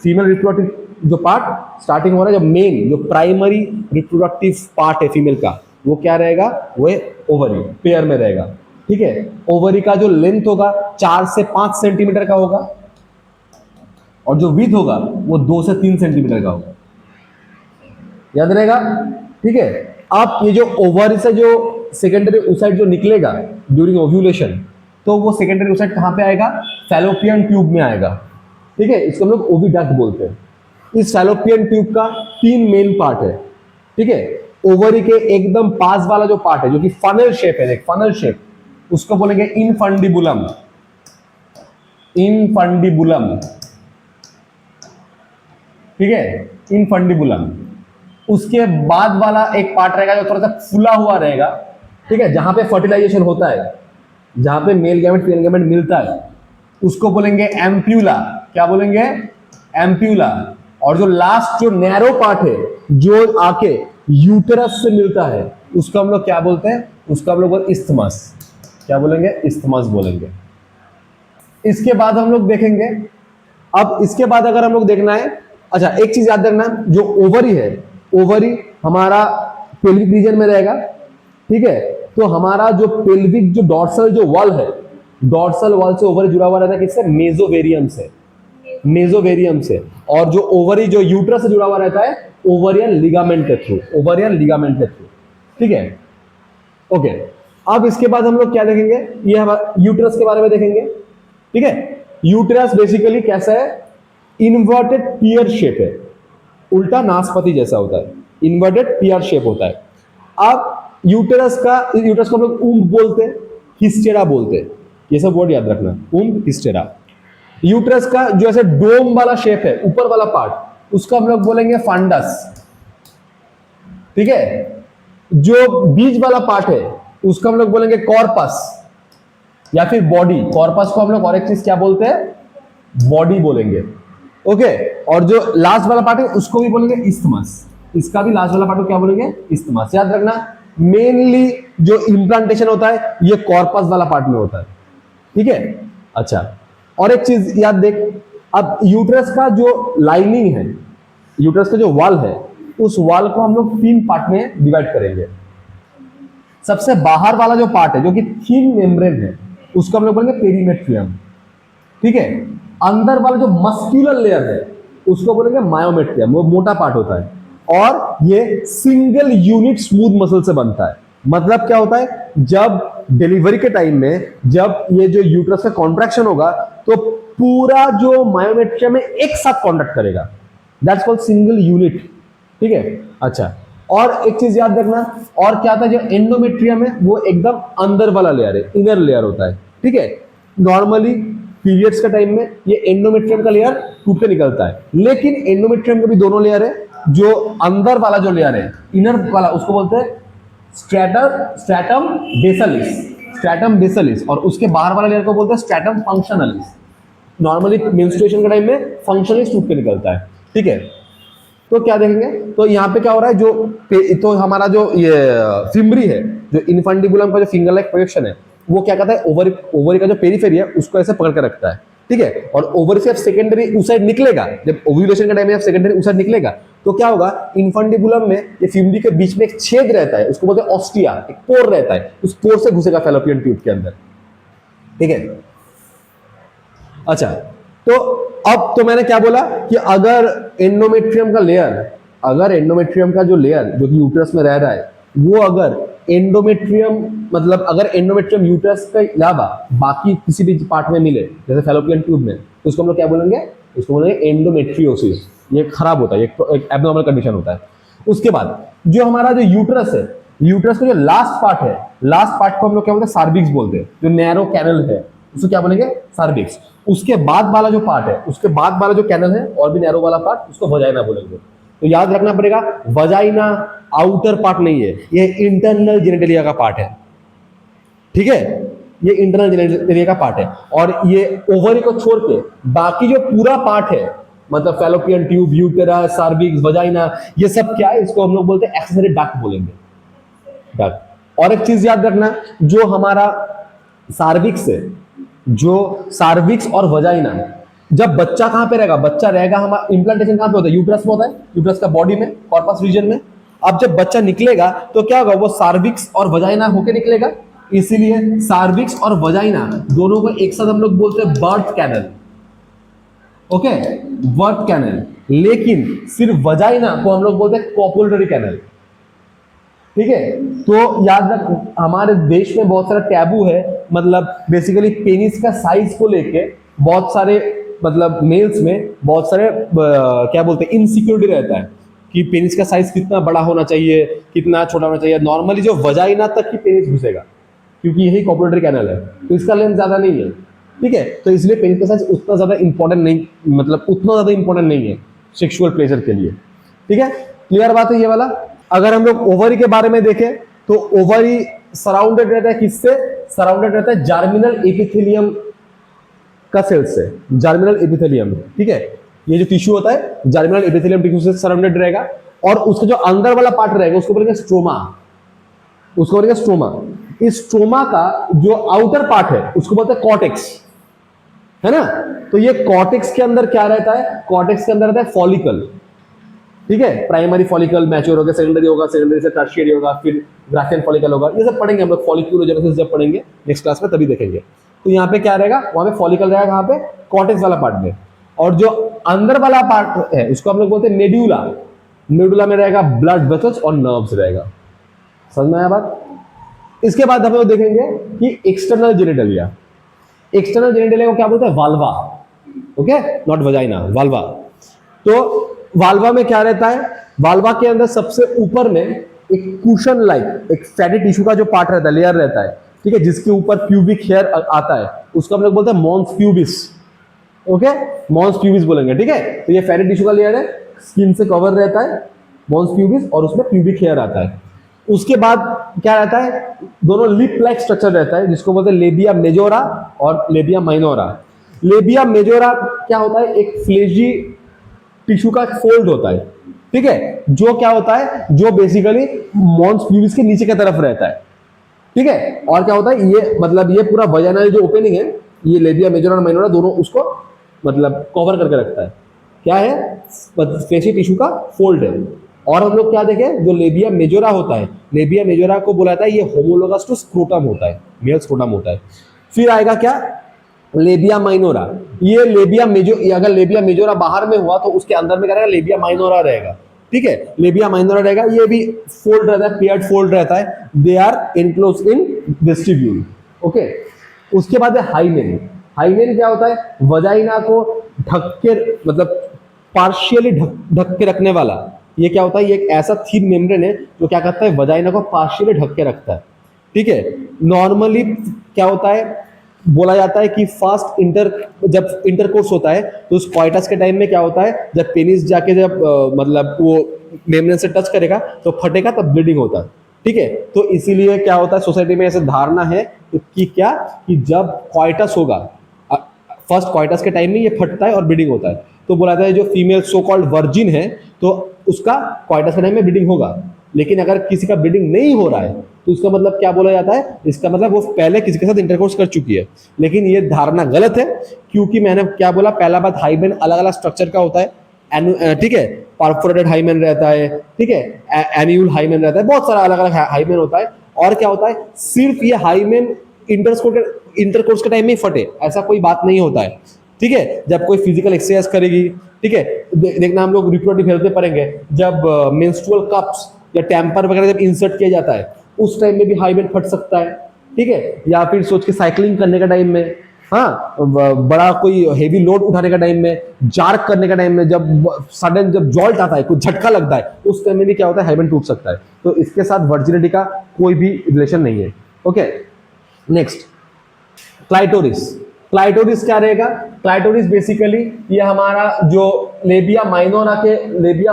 Female reproductive जो part starting हो रहा है, जो मेन जो प्राइमरी रिप्रोडक्टिव पार्ट है फीमेल का, वो क्या रहेगा, वो ओवरी पेयर में रहेगा। ठीक है, ओवरी का जो लेंथ होगा 4 से 5 सेंटीमीटर का होगा, और जो विड्थ होगा वो 2 से 3 सेंटीमीटर का होगा, याद रहेगा। ठीक है, अब ये जो ओवरी से जो सेकेंडरी oocyte जो निकलेगा ड्यूरिंग ओव्यूलेशन, तो वो सेकेंडरी oocyte कहां पे आएगा, फैलोपियन ट्यूब में आएगा। ठीक है, इसको हम लोग ओविडक्ट बोलते हैं। इस फैलोपियन ट्यूब का 3 मेन पार्ट है। ठीक है, ओवरी के एकदम पास वाला जो पार्ट है, जो कि फनल शेप है, फनल शेप, उसको बोलेंगे इनफंडिबुलम। इनफंडिबुलम, ठीक है, इनफंडिबुलम। उसके बाद वाला एक पार्ट रहेगा जो थोड़ा सा फूला हुआ रहेगा। ठीक है, जहां पे फर्टिलाइजेशन होता है, जहां पे मेल गैमेट फीमेल गैमेट मिलता है, उसको बोलेंगे एम्प्यूला। क्या बोलेंगे, एम्प्यूला। और जो लास्ट जो नैरो पार्ट है, जो आके यूटेरस से मिलता है, उसको हम लोग क्या बोलते हैं, उसको हम लोग इस्थमस। क्या बोलेंगे, इस्थमस बोलेंगे। इसके बाद हम लोग देखेंगे, अब इसके बाद अगर हम लोग देखना है, अच्छा एक चीज याद रखना, जो ओवरी है, ओवरी हमारा पेल्विक रीजन में रहेगा। ठीक है, तो हमारा जो पेल्विक जो डॉर्सल जो वॉल है, डॉर्सल वॉल से ओवरी जुड़ा हुआ रहता है, किससे, मेसोवेरियम से, मेसोवेरियम से। और जो ओवरी जो यूट्रस से जुड़ा हुआ रहता है, ओवरियन लिगामेंट के थ्रू, ओवरियन लिगामेंट के थ्रू। ठीक है, ओके। अब इसके बाद हम लोग क्या देखेंगे, ये हम यूट्रस के बारे में देखेंगे। ठीक है, यूट्रस बेसिकली कैसा है, इन्वर्टेड पियर शेप है, उल्टा नाशपाती जैसा होता है, इन्वर्टेड पियर शेप होता है। अब यूटेरस को हम लोग ऊम्ब बोलते हैं, हिस्टेरा बोलते हैं, ये सब वर्ड याद रखना, ऊम्ब, हिस्टेरा। यूटेरस का जो ऐसे डोम वाला शेप है, ऊपर वाला पार्ट, उसको हम लोग बोलेंगे फंडस। ठीक है, जो बीच वाला पार्ट है, उसको हम लोग बोलेंगे कॉर्पस या फिर बॉडी। कॉर्पस को हम लोग और एक चीज क्या बोलते हैं, बॉडी बोलेंगे। ओके, और जो लास्ट वाला पार्ट है उसको भी बोलेंगे इस्थमस। इसका भी लास्ट वाला पार्ट को क्या बोलेंगे, इस्थमस। याद रखना, मेनली जो इंप्लांटेशन होता है ये कॉर्पस वाला पार्ट में होता है। ठीक है, अच्छा, और एक चीज याद देख, अब यूट्रस का जो लाइनिंग है, यूट्रस का जो वॉल है, उस वॉल को हम लोग 3 पार्ट में डिवाइड करेंगे। सबसे बाहर वाला जो पार्ट है, जो कि थिन मेम्ब्रेन है, उसको हम लोग बोलेंगे पेरीमेट्रियम। ठीक है, अंदर वाला जो मस्क्यूलर लेयर है, उसको बोलेंगे मायोमेट्रियम, वो मोटा पार्ट होता है, और ये सिंगल यूनिट स्मूथ मसल से बनता है। मतलब क्या होता है, जब डिलीवरी के टाइम में जब ये जो यूट्रस का कॉन्ट्रैक्शन होगा, तो पूरा जो मायोमेट्रियम है एक साथ कॉन्ट्रैक्ट करेगा, दैट्स कॉल्ड सिंगल यूनिट। ठीक है, अच्छा, और एक चीज याद रखना, और क्या था, जो एंडोमेट्रियम है वो एकदम अंदर वाला लेयर है, इनर लेयर होता है। ठीक है, नॉर्मली पीरियड्स के टाइम में ये एंडोमेट्रियम का लेयर टूट के निकलता है, लेकिन एंडोमेट्रियम के भी दोनों लेयर है। जो अंदर वाला जो लेयर है, इनर वाला, उसको बोलते हैं स्ट्रैटम बेसिलिस, स्ट्रैटम बेसिलिस, और उसके बाहर वाला लेयर को बोलते हैं स्ट्रैटम फंक्शनलिस। नॉर्मली मेंस्ट्रुएशन के टाइम में फंक्शनलिस टूट के निकलता है। ठीक है, तो क्या देखेंगे, तो यहाँ पे क्या हो रहा है, तो हमारा जो ये फिम्बरी है, जो इनफंडिबुलम का जो फिंगर लाइक प्रोजेक्शन है, वो क्या करता है, ओवरी का जो पेरिफेरी है उसको ऐसे पकड़ के रखता है। ठीक है, और ओवरी से सेकेंडरी oocyte निकलेगा, जब ओव्यूलेशन के टाइम में सेकेंडरी oocyte निकलेगा, तो क्या होगा, इनफंडिबुलम में ये फिम्बरी के बीच में एक छेद रहता है, उसको बोलते हैं ऑस्टिया, एक पोर रहता है, उस पोर से घुसेगा फैलोपियन ट्यूब के अंदर। ठीक है, अच्छा, तो अब तो मैंने क्या बोला कि अगर एंडोमेट्रियम का लेयर, अगर एंडोमेट्रियम का जो लेयर जो कि यूट्रस में रह रहा है, वो अगर एंडोमेट्रियम, मतलब अगर एंडोमेट्रियम यूट्रस के अलावा बाकी किसी भी पार्ट में मिले, जैसे फैलोपियन ट्यूब में, तो उसको हम लोग क्या बोलेंगे, उसको बोलेंगे एंडोमेट्रियोसिस। ये खराब होता है, एक एब्नॉर्मल कंडीशन होता है। उसके बाद जो हमारा जो यूट्रस है, यूट्रस का जो लास्ट पार्ट है, लास्ट पार्ट को हम लोग क्या बोलते हैं, सार्विक्स बोलते हैं। जो नैरो कैनल है उसको क्या बोलेंगे, सार्विक्स। उसके बाद वाला जो पार्ट है, उसके बाद वाला जो कैनल है और भी नैरो वाला पार्ट, उसको वजाइना बोलेंगे। तो याद रखना पड़ेगा, वजाइना आउटर पार्ट नहीं है, ये इंटरनल जेनिटलिया का पार्ट है। ठीक है, ये इंटरनल जेनिटलिया का पार्ट है, और ये ओवरी को छोड़ के बाकी जो पूरा पार्ट है, मतलब फैलोपियन ट्यूब, यूटेरस, सार्विक्स, वजाइना, ये सब क्या है, इसको हम लोग बोलते हैं एक्सेसरी डक्ट बोलेंगे, डक्ट। और एक चीज याद रखना, जो हमारा सार्विक्स है, जो सार्विक्स और वजाइना, जब बच्चा कहां पे रहेगा, बच्चा रहेगा हमारा, इम्प्लांटेशन कहां पे होता है, यूट्रस में होता है, यूट्रस का बॉडी में, कॉर्पस रीजन में। अब जब बच्चा निकलेगा तो क्या होगा, वो सार्विक्स और वजाइना होके निकलेगा, इसीलिए सार्विक्स और वजाइना दोनों को एक साथ हम लोग बोलते हैं birth canal. Okay, birth canal. लेकिन सिर्फ वजाइना को हम लोग बोलते हैं कॉपुलरी कैनल। ठीक है, तो याद रख, हमारे देश में बहुत सारा टैबू है, मतलब बेसिकली पेनिस का साइज को लेके बहुत सारे, मतलब मेल्स में बहुत सारे क्या बोलते हैं, इनसिक्योरिटी रहता है कि पेनिस का साइज कितना बड़ा होना चाहिए, कितना छोटा होना चाहिए। नॉर्मली जो वजाइना तक ही पेनिस घुसेगा, क्योंकि यही कॉपुलेटरी कैनल है, तो इसका लेंथ ज्यादा नहीं है। ठीक है, तो इसलिए पेनिस का साइज उतना ज्यादा इंपॉर्टेंट नहीं, मतलब उतना ज्यादा इंपॉर्टेंट नहीं है सेक्सुअल प्लेजर के लिए। ठीक है, क्लियर बात है ये वाला। अगर हम लोग ओवरी के बारे में देखें तो ओवरी सराउंडेड रहता है किससे, सराउंडेड रहता है जर्मिनल एपिथेलियम का सेल से, जर्मिनल एपिथेलियम। ठीक है, ये जो टिश्यू होता है जर्मिनल एपिथेलियम टिश्यू से सराउंडेड रहेगा, और उसका जो अंदर वाला पार्ट रहेगा उसको बोलेंगे स्ट्रोमा, उसको बोलेंगे स्ट्रोमा। इस स्ट्रोमा का जो आउटर पार्ट है उसको बोलते हैं कॉर्टेक्स, है ना। तो ये कॉर्टेक्स के अंदर क्या रहता है, कॉर्टेक्स के अंदर रहता है फॉलिकल। ठीक है, प्राइमरी फॉलिकल मैच्योर होगा, सेकेंडरी होगा, सेकेंडरी से टर्शियरी होगा, फिर ग्राफियन फॉलिकल होगा। ये सब पढ़ेंगे हम लोग, फॉलिक्यूलोजेनेसिस जब पढ़ेंगे नेक्स्ट क्लास में तभी देखेंगे। तो यहाँ पे क्या रहेगा, वहां पे फॉलिकल रहेगा, कहाँ पे, कॉर्टेक्स वाला पार्ट में। और जो अंदर वाला पार्ट है उसको हम लोग बोलते हैं मेड्यूला। मेडुला में रहेगा ब्लड वेसल्स और नर्व्स रहेगा। समझ में आया बात। इसके बाद हम लोग देखेंगे कि एक्सटर्नल जेनिटलिया। एक्सटर्नल जेनिटलिया को क्या बोलते हैं, वाल्वा। Okay, not vagina, वाल्वा। तो वाल्वा में क्या रहता है, वाल्वा के अंदर सबसे ऊपर में एक कुशन लाइक एक फैटी टिश्यू का जो पार्ट रहता है, लेयर रहता है। ठीक है, जिसके ऊपर प्यूबिक हेयर आता है, उसको हम लोग बोलते हैं mons pubis. Okay, mons pubis बोलेंगे। ठीक है, तो ये फैटी टिश्यू का लेयर है, स्किन से कवर रहता है मॉन्स प्यूबिस, और उसमें प्यूबिक हेयर आता है। उसके बाद क्या रहता है, दोनों लिप लाइक स्ट्रक्चर रहता है, जिसको बोलते हैं लेबिया मेजोरा और लेबिया माइनोरा। लेबिया मेजोरा क्या होता है, एक फ्लेजी टिश्यू का फोल्ड होता है। ठीक है, जो क्या होता है, जो बेसिकली मॉन्स प्यूबिस के नीचे की तरफ रहता है। ठीक है, और क्या होता है, ये मतलब ये पूरा वजाइनल जो ओपनिंग है, ये लेबिया मेजोरा और माइनोरा दोनों उसको मतलब कवर करके रखता है। क्या है, फ्लेशी टिश्यू का फोल्ड है। और हम लोग क्या देखें, जो लेबिया मेजोरा होता है, लेबिया मेजोरा को बुलाता है, ये होमोलोगस टू स्क्रोटम होता है, मेल स्क्रोटम होता है। फिर आएगा क्या, लेबिया माइनोरा। ये लेबिया मेजो, अगर लेबिया मेजोरा बाहर में हुआ तो उसके अंदर में क्या रहेगा, लेबिया माइनोरा रहेगा। ठीक है, लेबिया माइनोरा रहेगा, ये भी फोल्ड रहता है, पेयर्ड फोल्ड रहता है। They are enclose in vestibule. Okay, उसके बाद है हाइमेन। हाइमेन क्या होता है, वजाइना को ढक के, मतलब पार्शियली ढक के रखने वाला। ये क्या होता है, ये एक ऐसा थिन मेम्ब्रेन है जो क्या करता है, वजाइना को पार्शियली ढक के रखता है। ठीक है, नॉर्मली क्या होता है, बोला जाता है कि फास्ट जब इंटरकोर्स होता है तो उस क्वाइटस के टाइम में क्या होता है, जब पेनिस जाके जब मतलब वो मेम्ब्रेन से टच करेगा तो फटेगा, तब ब्लीडिंग होता है। ठीक है, तो इसीलिए क्या होता है, सोसाइटी में ऐसे धारणा है कि क्या, कि जब क्वाइटस होगा, फर्स्ट क्वाइटस के टाइम में ये फटता है और ब्लीडिंग होता है। तो बोला जाता है जो फीमेल सो कॉल्ड वर्जिन है तो उसका क्वाइटस के टाइम में ब्लीडिंग होगा। लेकिन अगर किसी का ब्लीडिंग नहीं हो रहा है तो इसका मतलब क्या बोला जाता है, इसका मतलब वो पहले किसी के साथ इंटरकोर्स कर चुकी है। लेकिन ये धारणा गलत है, क्योंकि मैंने क्या बोला, पहला बात, हाइमेन अलग अलग स्ट्रक्चर का होता है। ठीक है, परफोरेटेड हाइमेन रहता है, ठीक है, एन्यूल हाइमेन रहता है, बहुत सारा अलग अलग हाइमेन होता है। और क्या होता है, सिर्फ ये हाइमेन इंटरकोर्स के टाइम में फटे, ऐसा कोई बात नहीं होता है। ठीक है, जब कोई फिजिकल एक्सरसाइज करेगी, ठीक है, देखना हम लोग रिप्रोडक्टिव हेल्थ में पढ़ेंगे, जब मेंस्ट्रुअल कप्स या टैंपर वगैरह जब इंसर्ट किया जाता है उस टाइम में भी हाइमेन फट सकता है। ठीक है, या फिर सोच के साइकिलिंग करने का टाइम में, हाँ, बड़ा कोई हेवी लोड उठाने का टाइम में, जार्क करने का टाइम में, जब सडन जब जॉल्ट आता है, कुछ झटका लगता है, उस टाइम में भी क्या होता है, हाइमेन टूट सकता है। तो इसके साथ वर्जिनिटी का कोई भी रिलेशन नहीं है। Okay, next, clitoris. क्लाइटोरिस क्या रहेगा, क्लाइटोरिस बेसिकली ये हमारा जो लेबिया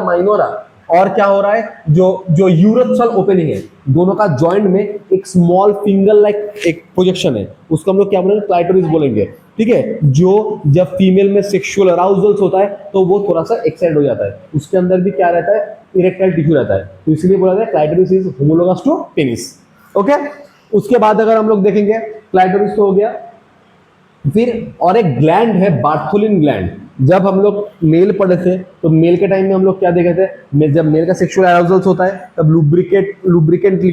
माइनोरा और क्या हो रहा है, जो यूरोथ्रल ओपनिंग है, दोनों का जॉइंट में एक स्मॉल फिंगर लाइक एक प्रोजेक्शन है, उसको हम लोग क्या बोलेंगे, क्लाइटोरिस बोलेंगे। ठीक है, जो जब फीमेल में सेक्सुअल अराउजल्स होता है तो वो थोड़ा सा एक्साइट हो जाता है, उसके अंदर भी क्या रहता है, इरेक्टाइल टिश्यू रहता है, तो इसलिए बोला जाता है clitoris is homologous to penis. Okay, उसके बाद अगर हम लोग देखेंगे, क्लाइटोरिस तो हो गया, फिर और एक ग्लैंड है बार्थोलिन ग्लैंड। जब हम लोग मेल पढ़े थे तो मेल के टाइम में हम लोग क्या देखे थे, जब मेल का सेक्सुअल अराउजल्स होता है तब लुब्रिकेंट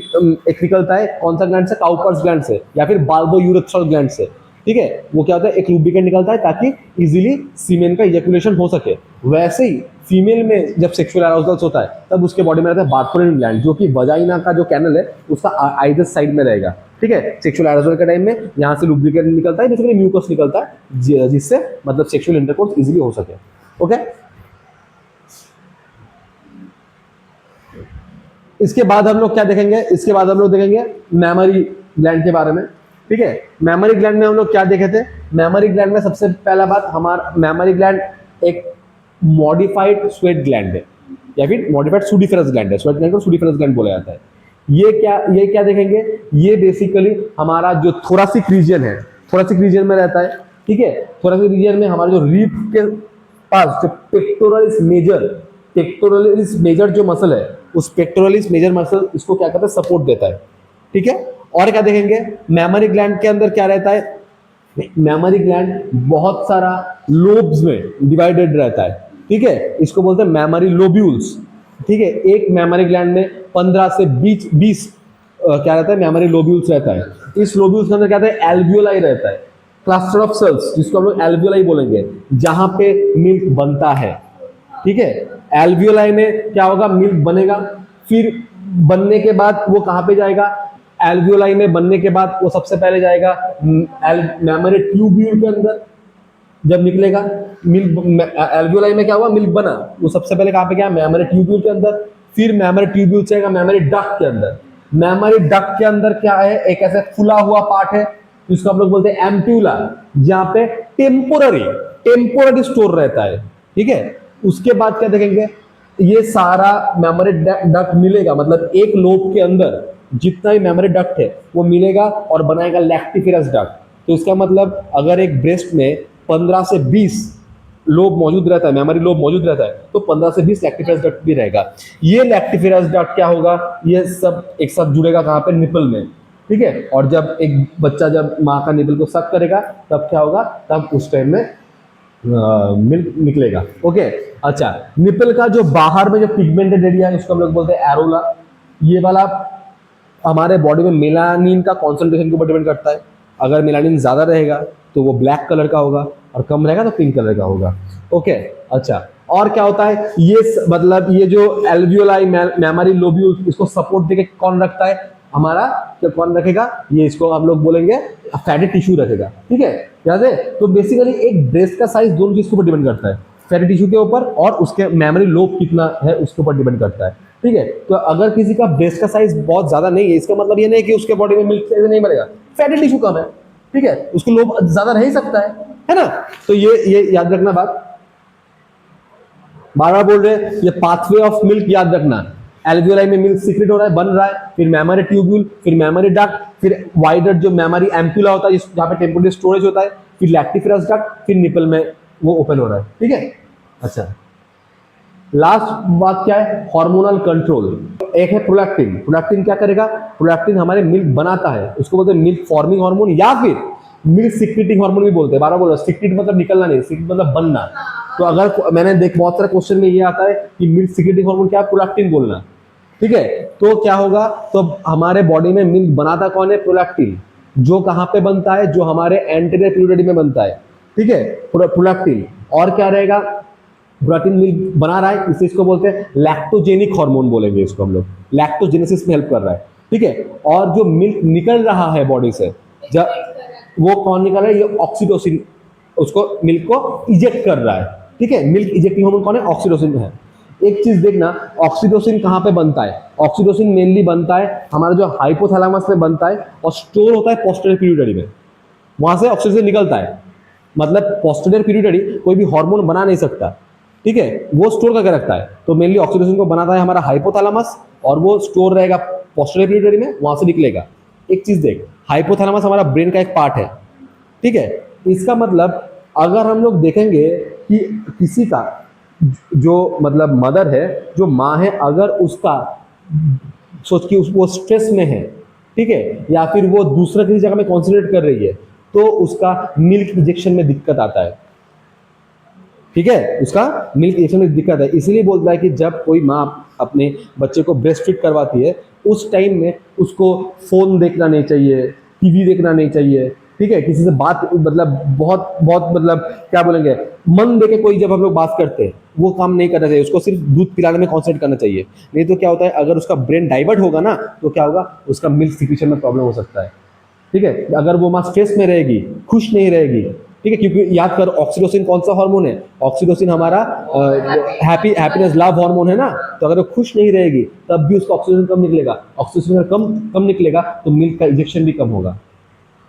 एक निकलता है। कौन सा ग्लैंड से? काउपर्स ग्लैंड से या फिर बाल्बो यूरेथ्रल ग्लैंड से। ठीक है, वो क्या होता है, एक लुब्रिकेंट निकलता है ताकि इजीली सीमेन का इजैकुलेशन हो सके। वैसे ही फीमेल में जब सेक्सुअल अराउजल्स होता है तब उसके बॉडी में रहता है बार्थोलिन ग्लैंड, जो कि वजाइना का जो कैनल है उसका आइदर साइड में रहेगा। ठीक है, सेक्सुअल अराउजल के टाइम में यहाँ से लुब्रिकेंट निकलता है, बेसिकली म्यूकस निकलता है जिससे मतलब सेक्सुअल इंटरकोर्स इजीली हो सके। ओके, इसके बाद हम लोग क्या देखेंगे, इसके बाद हम लोग देखेंगे मैमरी ग्लैंड के बारे में। ठीक है, मैमरी ग्लैंड में हम लोग क्या देखे थे? मैमरी ग्लैंड में सबसे पहला बात, हमारा मैमरी ग्लैंड एक मॉडिफाइड स्वेट ग्लैंड है या फिर मॉडिफाइड सूडिफेरस ग्लैंड है। स्वेट ग्लैंड को सूडिफेरस ग्लैंड बोला जाता है। ये क्या देखेंगे, ये बेसिकली हमारा जो थोरासिक रीजन है, थोरासिक रीजन में रहता है। ठीक है, थोरासिक रीजन में हमारा जो रीफ के पास जो पेक्टोरलिस मेजर जो मसल है, उस पेक्टोरलिस मेजर मसल इसको क्या करता है, सपोर्ट देता है। ठीक है, और क्या देखेंगे, मैमरी ग्लैंड के अंदर क्या रहता है, मैमरी ग्लैंड बहुत सारा लोब्स में डिवाइडेड रहता है। ठीक है, इसको बोलते हैं मैमरी लोब्यूल्स। ठीक है, एक मैमरी ग्लैंड में 15 से 20 क्या रहता है, मैमरी लोब्यूल्स रहता है। इस लोब्यूल्स के अंदर क्या रहता है, एल्वियोलाई रहता है, क्लस्टर ऑफ सेल्स जिसको हम लोग एल्वियोलाई बोलेंगे, जहां पे मिल्क बनता है। ठीक है, एल्वियोलाई में क्या होगा, मिल्क बनेगा। फिर बनने के बाद वो कहां पे जाएगा, एल्वियोलाई में बनने के बाद वो सबसे पहले जाएगा मैमरी ट्यूब्यूल के अंदर। जब निकलेगा मिल्क, एल्वियोलाई में क्या हुआ, मिल्क बना, वो सबसे पहले कहां पे गया, मैमरी ट्यूब्यूल के अंदर। फिर मैमरी ट्यूब्यूल से मैमरी डक्ट के अंदर। मैमरी डक्ट के अंदर क्या है, एक ऐसा फुला हुआ पार्ट है जिसको हम लोग बोलते हैं एम्प्यूला, जहां पे टेम्पोररी स्टोर रहता है। ठीक है, उसके बाद क्या देखेंगे, ये सारा मेमोरी डक्ट मिलेगा, मतलब एक लोब के अंदर जितना ही मेमोरी डक्ट है वो मिलेगा और बनाएगा लैक्टिफेरस डक्ट। तो इसका मतलब अगर एक ब्रेस्ट में 15 से 20 लोब मौजूद रहता है, मेमोरी लोब मौजूद रहता है, तो 15 से 20 लैक्टिफेरस डक्ट भी रहेगा। ये लैक्टिफेरस डक्ट क्या होगा, ये सब एक साथ जुड़ेगा कहाँ पे, निपल में। ठीक है, और जब एक बच्चा जब माँ का निपल को सक करेगा तब क्या होगा, तब उस टाइम में मिल्क निकलेगा। ओके, अच्छा, निपल का जो बाहर में जो पिगमेंटेड एरिया है उसको हम लोग बोलते हैं एरोला। ये वाला हमारे बॉडी में मेलानिन का कॉन्सेंट्रेशन के ऊपर डिपेंड करता है। अगर मेलानिन ज्यादा रहेगा तो वो ब्लैक कलर का होगा और कम रहेगा तो पिंक कलर का होगा। ओके, अच्छा, और क्या होता है, ये मतलब ये जो एल्वियोलाई मैमरी लोब्यूल इसको सपोर्ट देके कौन रखता है, हमारा तो कौन रखेगा, ये इसको हम लोग बोलेंगे फैटी टिश्यू रखेगा। ठीक है, याद है। तो बेसिकली एक ब्रेस्ट का साइज दोनों चीज के ऊपर डिपेंड करता है, फैटी टिश्यू के ऊपर और उसके मेमोरी लोब कितना है उसके ऊपर डिपेंड करता है। ठीक है, तो अगर किसी का ब्रेस्ट का साइज बहुत ज्यादा नहीं है, इसका मतलब ये नहीं कि उसके बॉडी में मिल्क नहीं बनेगा, फैटी टिश्यू कम है। ठीक है, उसको लोब ज्यादा रह ही सकता है ना। तो ये याद रखना बात, बार बार बोल रहे हैं, ये पाथवे ऑफ मिल्क याद रखना। एल्वियोलाई में मिल्क सीक्रेट हो रहा है, बन रहा है, फिर मेमोरी ट्यूब्यूल, फिर मेमोरी डक्ट, फिर वाइडर जो मेमोरी एम्प्यूला होता है जहां पे टेम्पोररी स्टोरेज होता है, फिर लैक्टिफेरस डक्ट, फिर निपल में वो ओपन हो रहा है। ठीक है, अच्छा, लास्ट बात क्या है, हार्मोनल कंट्रोल। एक है प्रोलैक्टिन। प्रोलैक्टिन क्या करेगा, प्रोलैक्टिन हमारे मिल्क बनाता है, उसको बोलते हैं मिल्क फॉर्मिंग हार्मोन या फिर मिल्क सिक्रेटिंग हार्मोन भी बोलते हैं। बारह बोला, सिक्रेट मतलब निकलना नहीं, सिक्रेट मतलब बनना। तो अगर मैंने देख बहुत सारे क्वेश्चन में ये आता है कि मिल्क सिक्रेटिंग हार्मोन क्या, प्रोलैक्टिन बोलना। ठीक है, तो क्या होगा, तो हमारे बॉडी में मिल्क बनाता कौन है, प्रोलैक्टिन। जो कहां पे बनता है, जो हमारे एंटीरियर पिट्यूटरी में बनता है। ठीक है, प्रोलैक्टिन। और क्या रहेगा, प्रोलैक्टिन मिल्क बना रहा है, इसे इसको बोलते हैं लैक्टोजेनिक हार्मोन बोलेंगे इसको हम लोग, लैक्टोजेनेसिस में हेल्प कर रहा है। ठीक है, और जो मिल्क निकल रहा है बॉडी से, जब वो कौन निकल रहा है, ये ऑक्सीटोसिन उसको मिल्क को इजेक्ट कर रहा है। ठीक है, मिल्क इजेक्टिंग हार्मोन कौन है, ऑक्सीटोसिन है। एक चीज देखना, ऑक्सीटोसिन कहां पे बनता है, ऑक्सीटोसिन मेनली बनता है हमारा जो हाइपोथैलेमस में बनता है और स्टोर होता है पोस्टीरियर पिट्यूटरी में, वहां से ऑक्सीटोसिन निकलता है। मतलब पोस्टीरियर पिट्यूटरी कोई भी हार्मोन बना नहीं सकता। ठीक है, वो स्टोर करके रखता है। तो मेनली ऑक्सीटोसिन को बनाता है हमारा हाइपोथैलेमस और वो स्टोर रहेगा पोस्टीरियर पिट्यूटरी में, वहां से निकलेगा। एक चीज देख, हाइपोथैलेमस हमारा ब्रेन का एक पार्ट है। ठीक है, इसका मतलब अगर हम लोग देखेंगे कि किसी का जो मतलब मदर है, जो माँ है, अगर उसका सोच कि वो स्ट्रेस में है, ठीक है, या फिर वो दूसरा किसी जगह में कॉन्सेंट्रेट कर रही है, तो उसका मिल्क इंजेक्शन में दिक्कत आता है, ठीक है, उसका मिल्क इंजेक्शन में दिक्कत है। इसीलिए बोलता है कि जब कोई माँ अपने बच्चे को ब्रेस्ट फीड करवाती है उस टाइम में उसको फोन देखना नहीं चाहिए, टीवी देखना नहीं चाहिए, ठीक है, किसी से बात मतलब बहुत बहुत मतलब क्या बोलेंगे, मन दे के कोई जब हम लोग बात करते हैं वो काम नहीं करना चाहिए, उसको सिर्फ दूध पिलाने में कॉन्सेंट्रेट करना चाहिए। नहीं तो क्या होता है, अगर उसका ब्रेन डाइवर्ट होगा ना तो क्या होगा, उसका मिल्क सिक्रीशन में प्रॉब्लम हो सकता है, ठीक है। अगर वो माँ स्ट्रेस में रहेगी, खुश नहीं रहेगी, ठीक है, क्योंकि याद कर ऑक्सीटोसिन कौन सा हार्मोन है, ऑक्सीटोसिन हमारा हैप्पीनेस लव हार्मोन है ना। तो अगर वो खुश नहीं रहेगी तब भी उसका ऑक्सीटोसिन कम निकलेगा, ऑक्सीटोसिन अगर कम कम निकलेगा तो मिल्क का इंजेक्शन भी कम होगा,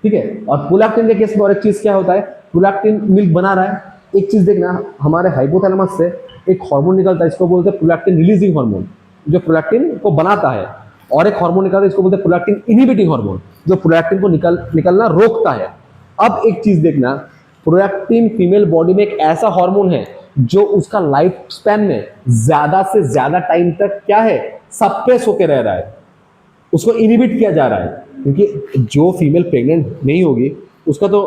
ठीक है। और प्रोलैक्टिन के केस में और एक चीज क्या होता है, प्रोलैक्टिन मिल्क बना रहा है, एक चीज देखना, हमारे हाइपोथैलेमस से एक हार्मोन निकलता है, इसको बोलते हैं प्रोलैक्टिन रिलीजिंग हार्मोन, जो प्रोलैक्टिन को बनाता है, और एक हार्मोन निकलता है इसको बोलते हैं प्रोलैक्टिन इनहिबिटिंग हार्मोन, जो प्रोलैक्टिन को निकलना रोकता है। अब एक चीज देखना, प्रोलैक्टिन फीमेल बॉडी में एक ऐसा हार्मोन है जो उसका लाइफ स्पैन में ज्यादा से ज्यादा टाइम तक क्या है, सप्रेस होकर रह रहा है, उसको इनहिबिट किया जा रहा है, क्योंकि जो फीमेल प्रेग्नेंट नहीं होगी उसका तो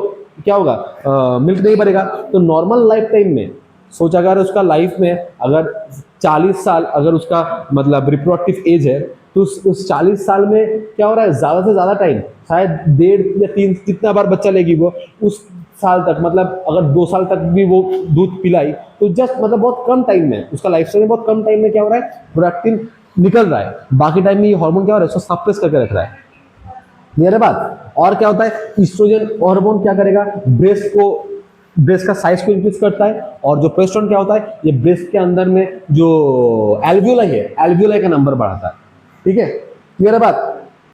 क्या होगा, मिल्क नहीं बनेगा। तो नॉर्मल लाइफ टाइम में सोच, अगर उसका लाइफ में अगर 40 साल अगर उसका मतलब रिप्रोडक्टिव एज है, तो उस 40 साल में क्या हो रहा है, ज्यादा से ज्यादा टाइम, शायद 1.5 या 3 जितना बार बच्चा लेगी वो उस साल तक, मतलब अगर 2 साल तक भी वो दूध पिलाई तो जस्ट मतलब बहुत कम टाइम में उसका लाइफ स्टाइल में बहुत कम टाइम में क्या हो रहा है, प्रोडक्टिन निकल रहा है, बाकी टाइम में ये हार्मोन क्या हो रहा है, उसको सप्रेस करके रख रहा है। क्लियर है बात। और क्या होता है, ईस्ट्रोजन हार्मोन क्या करेगा, ब्रेस्ट का साइज को इंक्रीज करता है, और जो प्रोजेस्टेरोन क्या होता है, ये ब्रेस्ट के अंदर में जो एल्वियोलाई है, एल्वियोलाई का नंबर बढ़ाता है, ठीक है। क्लियर है बात।